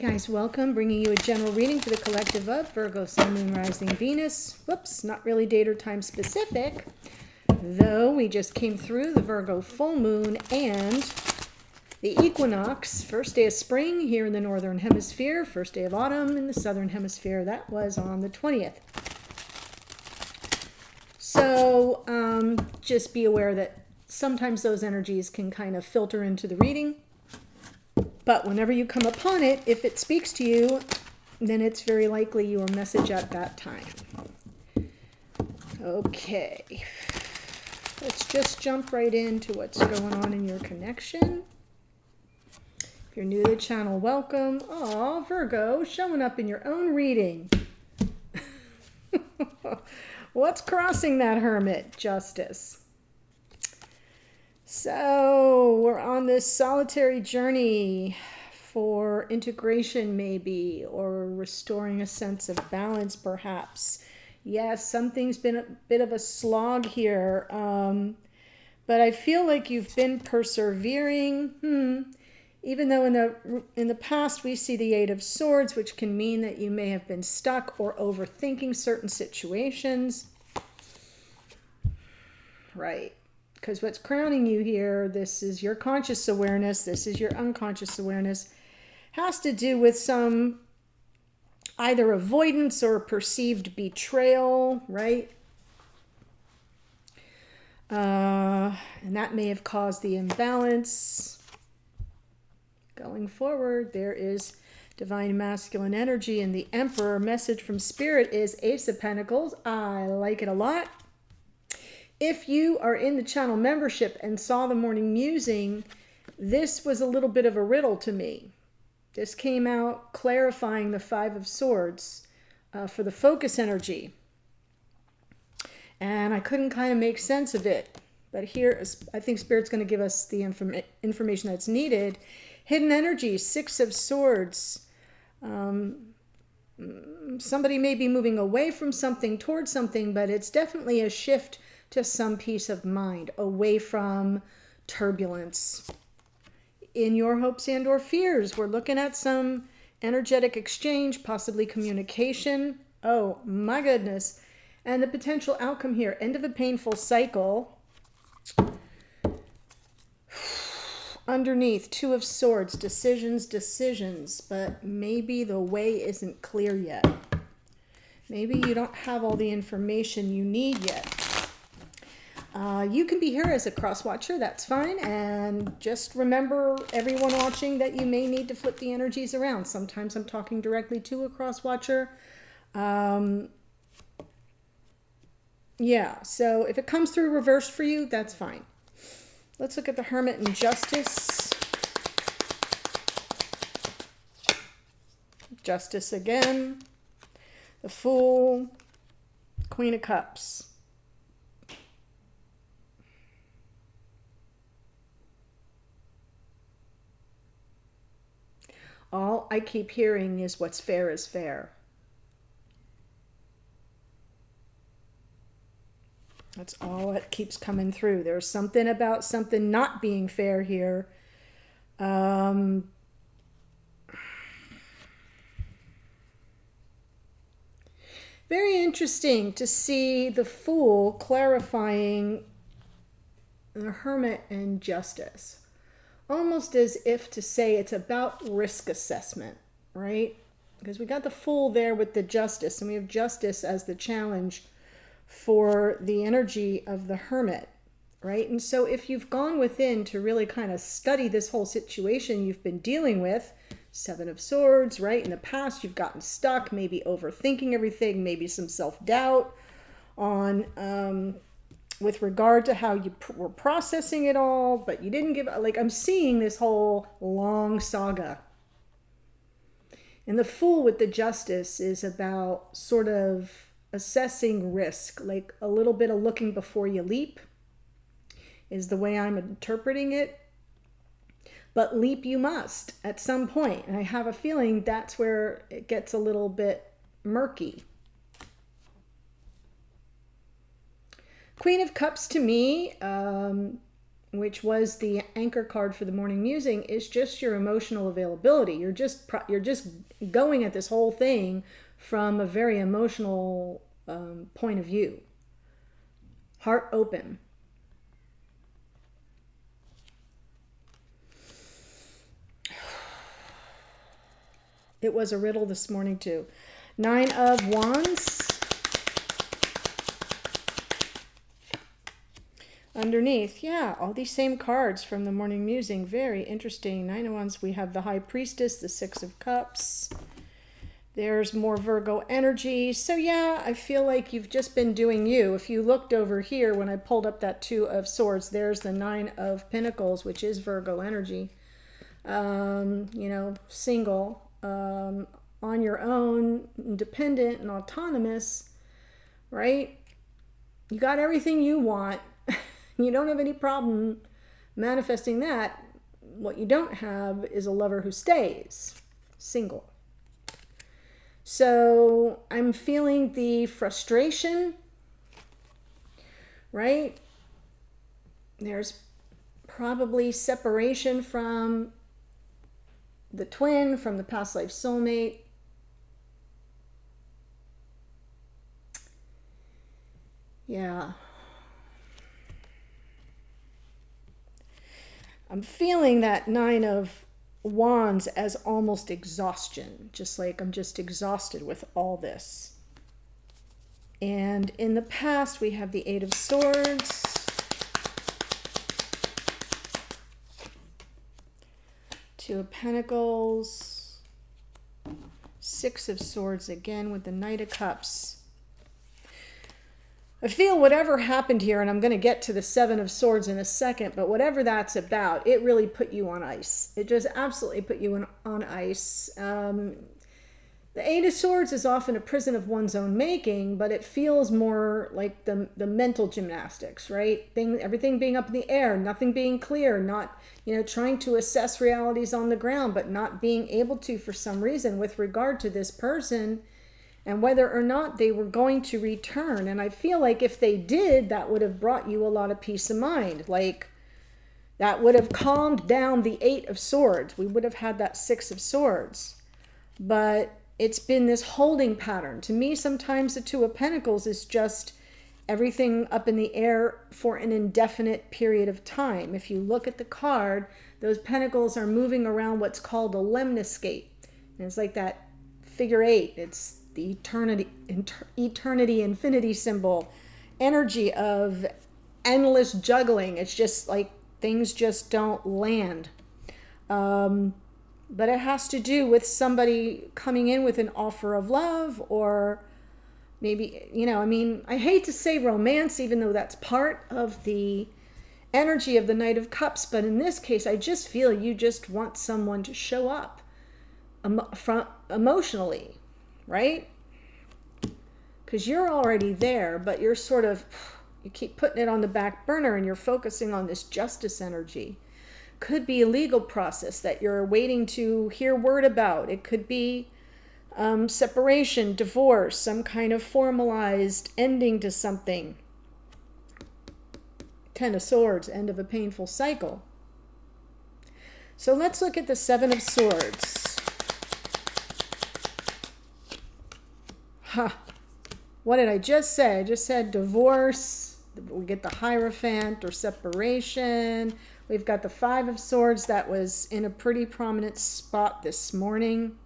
guys, welcome. Bringing you a general reading for the collective of Virgo, Sun, Moon, Rising, Venus. Whoops, not really date or time specific, though we just came through the Virgo full moon and the equinox. First day of spring here in the northern hemisphere, first day of autumn in the southern hemisphere. That was on the 20th. So just be aware that sometimes those energies can kind of filter into the reading. But whenever you come upon it, if it speaks to you, then it's very likely your message at that time. Okay. Let's just jump right into what's going on in your connection. If you're new to the channel, welcome. Aw, Virgo, showing up in your own reading. What's crossing that Hermit? Justice. So we're on this solitary journey for integration maybe, or restoring a sense of balance perhaps. Yes, something's been a bit of a slog here, but I feel like you've been persevering. Even though in the past we see the Eight of Swords, which can mean that you may have been stuck or overthinking certain situations. Right. Because what's crowning you here, this is your conscious awareness, this is your unconscious awareness, has to do with some either avoidance or perceived betrayal, right? And that may have caused the imbalance. Going forward, there is divine masculine energy, and the Emperor message from Spirit is Ace of Pentacles. I like it a lot. If you are in the channel membership and saw the morning musing, this was a little bit of a riddle to me. This came out clarifying the Five of Swords for the focus energy. And I couldn't kind of make sense of it. But here, I think Spirit's going to give us the information that's needed. Hidden energy, Six of Swords. Somebody may be moving away from something towards something, but it's definitely a shift to some peace of mind, away from turbulence. In your hopes and or fears, we're looking at some energetic exchange, possibly communication. Oh my goodness. And the potential outcome here, end of a painful cycle. Underneath, Two of Swords, decisions, but maybe the way isn't clear yet. Maybe you don't have all the information you need yet. You can be here as a cross watcher, that's fine. And just remember, everyone watching, that you may need to flip the energies around. Sometimes I'm talking directly to a cross watcher. Yeah, so if it comes through reversed for you, that's fine. Let's look at the Hermit and Justice. Justice again. The Fool. Queen of Cups. All I keep hearing is what's fair is fair. That's all that keeps coming through. There's something about something not being fair here. Very interesting to see the Fool clarifying the Hermit and Justice. Almost as if to say it's about risk assessment, right? Because we got the Fool there with the Justice, and we have Justice as the challenge for the energy of the Hermit, right? And so if you've gone within to really kind of study this whole situation you've been dealing with, Seven of Swords, right? In the past, you've gotten stuck, maybe overthinking everything, maybe some self-doubt on with regard to how you were processing it all, but you didn't give, like, I'm seeing this whole long saga. And the Fool with the Justice is about sort of assessing risk, like a little bit of looking before you leap is the way I'm interpreting it. But leap you must at some point. And I have a feeling that's where it gets a little bit murky. Queen of Cups to me which was the anchor card for the morning musing, is just your emotional availability. You're just going at this whole thing from a very emotional point of view. Heart open. It was a riddle this morning too. 9 of Wands. Underneath, yeah, all these same cards from the morning musing. Very interesting. 9 of Wands. We have the High Priestess, the 6 of Cups. There's more Virgo energy. So yeah, I feel like you've just been doing you. If you looked over here when I pulled up that 2 of Swords, there's the 9 of Pentacles, which is Virgo energy. You know, single, on your own, independent and autonomous, right? You got everything you want. You don't have any problem manifesting that. What you don't have is a lover who stays single. So I'm feeling the frustration, right? There's probably separation from the twin, from the past life soulmate. Yeah. I'm feeling that 9 of Wands as almost exhaustion, just like I'm just exhausted with all this. And in the past, we have the 8 of Swords. Two of Pentacles. 6 of Swords again with the Knight of Cups. I feel whatever happened here, and I'm going to get to the 7 of Swords in a second, but whatever that's about, it really put you on ice. It just absolutely put you on ice. The 8 of Swords is often a prison of one's own making, but it feels more like the mental gymnastics, right? Everything being up in the air, nothing being clear, not, you know, trying to assess realities on the ground, but not being able to for some reason with regard to this person and whether or not they were going to return. And I feel like if they did, that would have brought you a lot of peace of mind. Like, that would have calmed down the 8 of Swords. We would have had that 6 of Swords. But it's been this holding pattern. To me, sometimes the 2 of Pentacles is just everything up in the air for an indefinite period of time. If you look at the card, those pentacles are moving around what's called a lemniscate. And it's like that figure 8. It's the eternity infinity symbol, energy of endless juggling. It's just like things just don't land. But it has to do with somebody coming in with an offer of love, or maybe, you know, I mean, I hate to say romance, even though that's part of the energy of the Knight of Cups. But in this case, I just feel you just want someone to show up emotionally, right? Because you're already there, but you're sort of, you keep putting it on the back burner and you're focusing on this justice energy. Could be a legal process that you're waiting to hear word about. It could be separation, divorce, some kind of formalized ending to something. 10 of Swords, end of a painful cycle. So let's look at the 7 of Swords. What did I just say? I just said divorce. We get the Hierophant or separation. We've got the 5 of Swords that was in a pretty prominent spot this morning.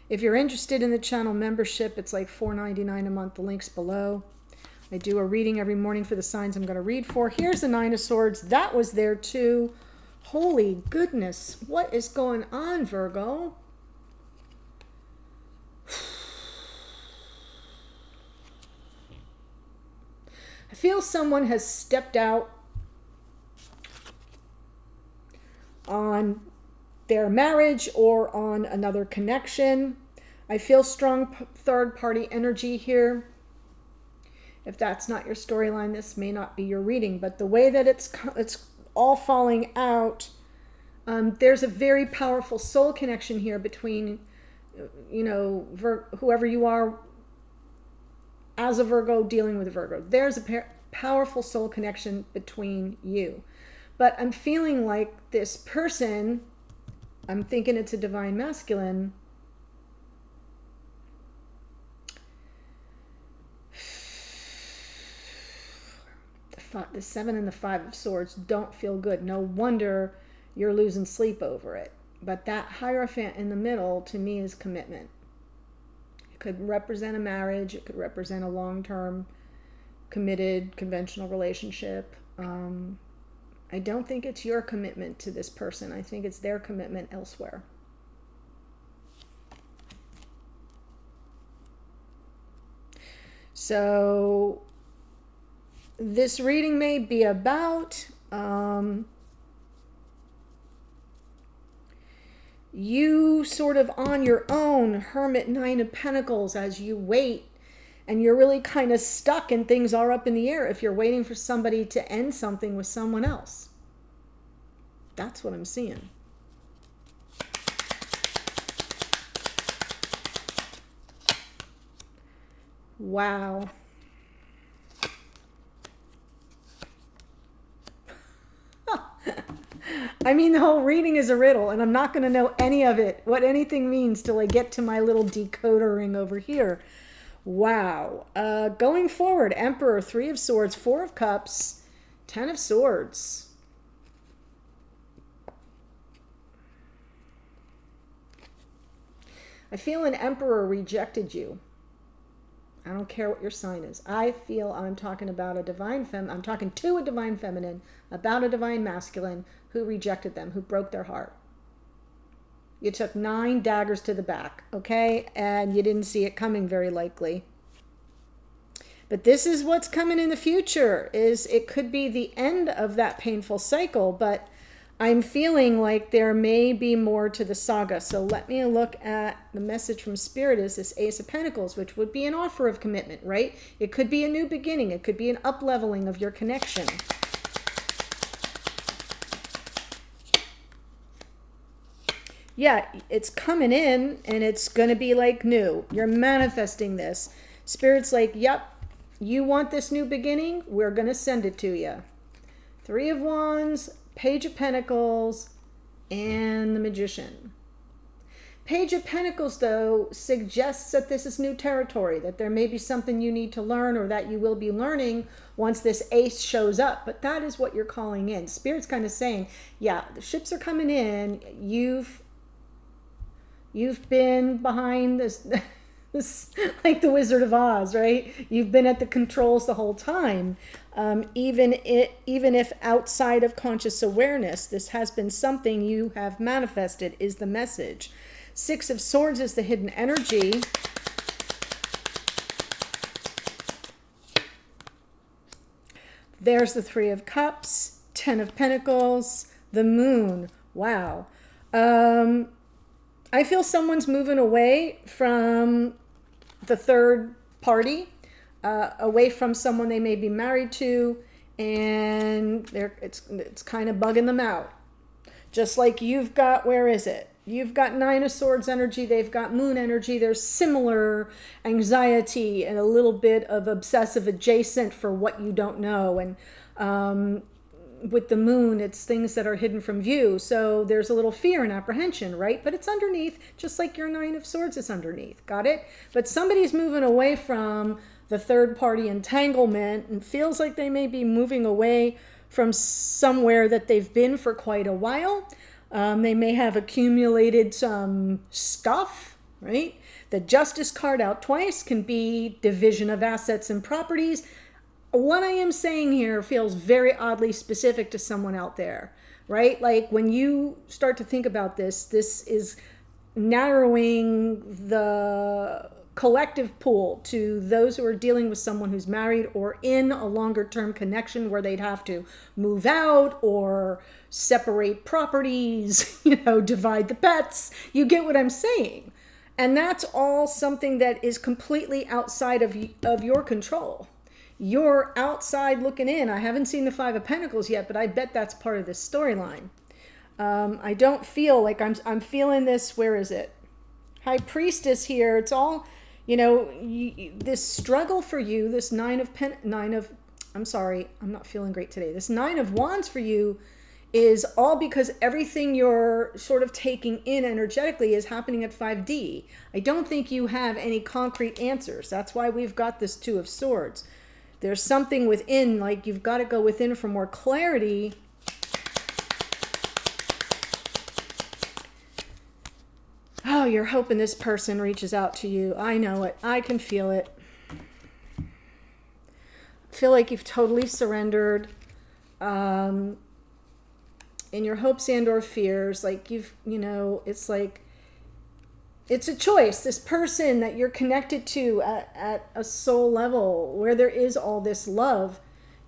If you're interested in the channel membership, it's like $4.99 a month. The link's below. I do a reading every morning for the signs I'm going to read for. Here's the 9 of Swords. That was there too. Holy goodness. What is going on, Virgo? I feel someone has stepped out on their marriage or on another connection. I feel strong third-party energy here. If that's not your storyline, this may not be your reading. But the way that it's all falling out, there's a very powerful soul connection here between, you know, whoever you are as a Virgo dealing with a Virgo. There's a powerful soul connection between you. But I'm feeling like this person, I'm thinking it's a divine masculine. The 7 and the 5 of swords don't feel good. No wonder you're losing sleep over it. But that Hierophant in the middle, to me, is commitment. It could represent a marriage. It could represent a long-term, committed, conventional relationship. I don't think it's your commitment to this person. I think it's their commitment elsewhere. So this reading may be about you sort of on your own, Hermit, 9 of Pentacles, as you wait, and you're really kind of stuck and things are up in the air if you're waiting for somebody to end something with someone else. That's what I'm seeing. Wow. I mean, the whole reading is a riddle, and I'm not going to know any of it, what anything means, till I get to my little decoder ring over here. Wow. Going forward, Emperor, 3 of Swords, 4 of Cups, 10 of Swords. I feel an Emperor rejected you. I don't care what your sign is. I feel I'm talking about a divine I'm talking to a divine feminine, about a divine masculine who rejected them, who broke their heart. You took 9 daggers to the back, okay? And you didn't see it coming, very likely. But this is what's coming in the future. It could be the end of that painful cycle, but I'm feeling like there may be more to the saga. So let me look at the message from Spirit is this Ace of Pentacles, which would be an offer of commitment, right? It could be a new beginning. It could be an up-leveling of your connection. Yeah, it's coming in and it's going to be like new. You're manifesting this. Spirit's like, yep, you want this new beginning? We're going to send it to you. 3 of Wands, Page of Pentacles, and the Magician. Page of Pentacles, though, suggests that this is new territory, that there may be something you need to learn or that you will be learning once this ace shows up. But that is what you're calling in. Spirit's kind of saying, yeah, the ships are coming in. You've been behind this, like the Wizard of Oz, right? You've been at the controls the whole time. Even if outside of conscious awareness, this has been something you have manifested, is the message. 6 of Swords is the hidden energy. There's the 3 of Cups, 10 of Pentacles, the Moon. Wow. I feel someone's moving away from the third party, away from someone they may be married to, and it's kind of bugging them out. Just like you've got, where is it? You've got 9 of Swords energy, they've got Moon energy. There's similar anxiety and a little bit of obsessive adjacent for what you don't know. And with the Moon, it's things that are hidden from view. So there's a little fear and apprehension, right? But it's underneath, just like your 9 of Swords is underneath. Got it? But somebody's moving away from the third party entanglement and feels like they may be moving away from somewhere that they've been for quite a while. They may have accumulated some stuff, right? The Justice card out twice can be division of assets and properties. What I am saying here feels very oddly specific to someone out there, right? Like when you start to think about this, this is narrowing the collective pool to those who are dealing with someone who's married or in a longer term connection where they'd have to move out or separate properties, divide the pets. You get what I'm saying. And that's all something that is completely outside of your control. You're outside looking in. I haven't seen the 5 of Pentacles yet, but I bet that's part of this storyline. I don't feel like I'm feeling this. Where is it? High Priestess here. It's all, this struggle for you, this I'm sorry, I'm not feeling great today. This 9 of Wands for you is all because everything you're sort of taking in energetically is happening at 5D. I don't think you have any concrete answers. That's why we've got this Two of Swords. There's something within, like you've got to go within for more clarity. Oh, you're hoping this person reaches out to you. I know it. I can feel it. I feel like you've totally surrendered. In your hopes and or fears, like it's like, it's a choice. This person that you're connected to at a soul level where there is all this love,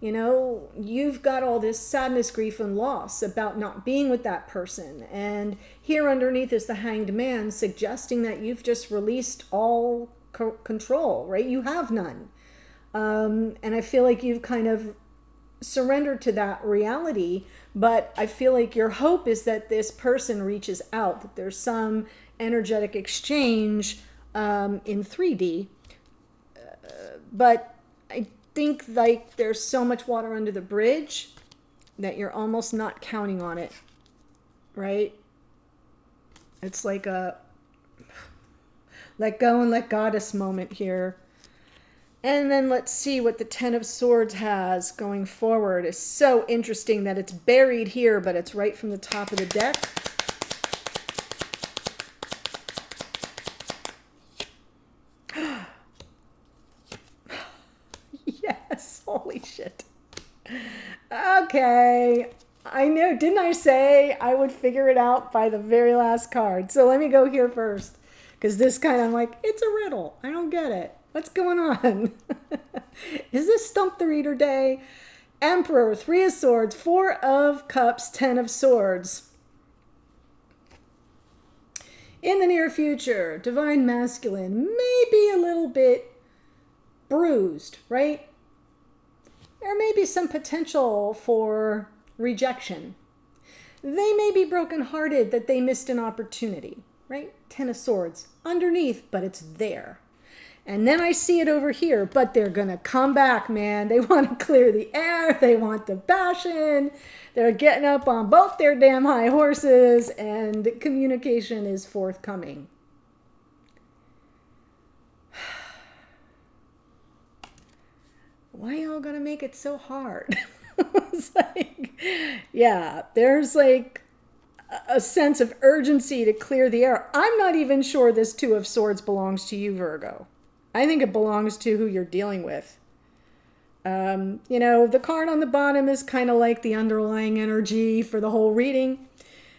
you've got all this sadness, grief, and loss about not being with that person. And here underneath is the Hanged Man, suggesting that you've just released all control, right? You have none. And I feel like you've kind of surrendered to that reality, but I feel like your hope is that this person reaches out, that there's some energetic exchange in 3D. But I think like there's so much water under the bridge that you're almost not counting on it, right? It's like a let go and let goddess moment here. And then let's see what the Ten of Swords has going forward. It's so interesting that it's buried here, but it's right from the top of the deck. Yes, holy shit. Okay, I know, didn't I say I would figure it out by the very last card? So let me go here first, because this kind of, I'm like, it's a riddle. I don't get it. What's going on? Is this Stump the Reader day? Emperor, Three of Swords, Four of Cups, Ten of Swords. In the near future, Divine Masculine may be a little bit bruised, right? There may be some potential for rejection. They may be brokenhearted that they missed an opportunity, right? Ten of Swords underneath, but it's there. And then I see it over here, but they're going to come back, man. They want to clear the air. They want the passion. They're getting up on both their damn high horses, and communication is forthcoming. Why y'all gonna make it so hard? It's like, yeah, there's like a sense of urgency to clear the air. I'm not even sure this Two of Swords belongs to you, Virgo. I think it belongs to who you're dealing with. The card on the bottom is kind of like the underlying energy for the whole reading.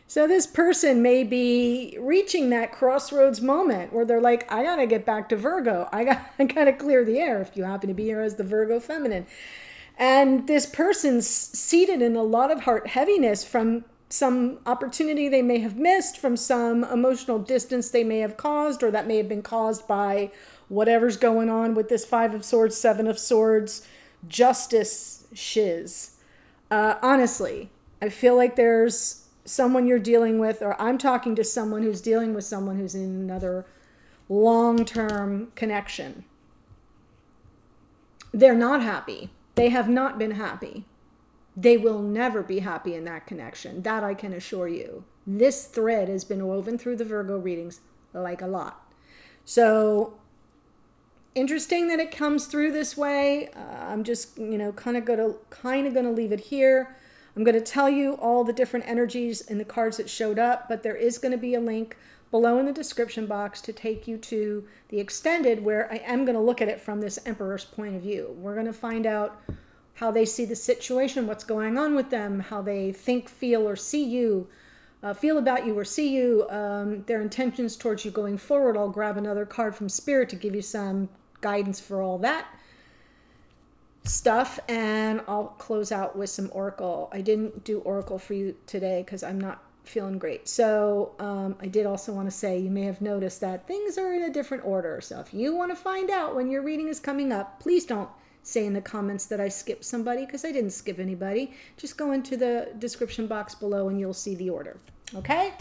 So this person may be reaching that crossroads moment where they're like, I got to get back to Virgo. I got to clear the air, if you happen to be here as the Virgo feminine. And this person's seated in a lot of heart heaviness from some opportunity they may have missed, from some emotional distance they may have caused, or that may have been caused by whatever's going on with this Five of Swords, Seven of Swords, justice shiz. Honestly, I feel like there's someone you're dealing with, or I'm talking to someone who's dealing with someone who's in another long-term connection. They're not happy. They have not been happy. They will never be happy in that connection. That I can assure you. This thread has been woven through the Virgo readings like a lot. So interesting that it comes through this way. I'm just, kind of gonna leave it here. I'm going to tell you all the different energies in the cards that showed up, but there is going to be a link below in the description box to take you to the extended, where I am going to look at it from this Emperor's point of view. We're going to find out how they see the situation, what's going on with them, how they think, feel, or see you, feel about you or see you, their intentions towards you going forward. I'll grab another card from Spirit to give you some guidance for all that stuff, and I'll close out with some Oracle. I didn't do Oracle for you today because I'm not feeling great. So I did also want to say, you may have noticed that things are in a different order. So if you want to find out when your reading is coming up, please don't say in the comments that I skipped somebody, because I didn't skip anybody. Just go into the description box below and you'll see the order. Okay?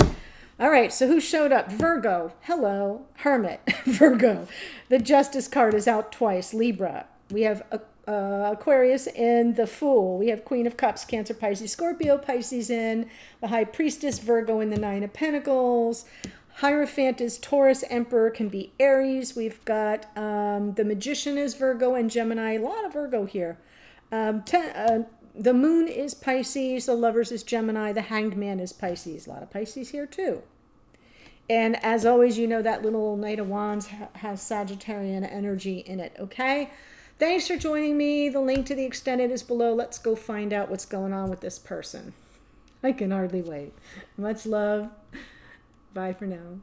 All right, so who showed up? Virgo. Hello. Hermit. Virgo. The Justice card is out twice. Libra. We have Aquarius in the Fool. We have Queen of Cups, Cancer, Pisces, Scorpio, Pisces in the High Priestess, Virgo in the Nine of Pentacles. Hierophant is Taurus, Emperor can be Aries. We've got the Magician is Virgo and Gemini. A lot of Virgo here. The Moon is Pisces. The Lovers is Gemini. The Hanged Man is Pisces. A lot of Pisces here too. And as always, you know that little Knight of Wands has Sagittarian energy in it, okay? Thanks for joining me. The link to the extended is below. Let's go find out what's going on with this person. I can hardly wait. Much love. Bye for now.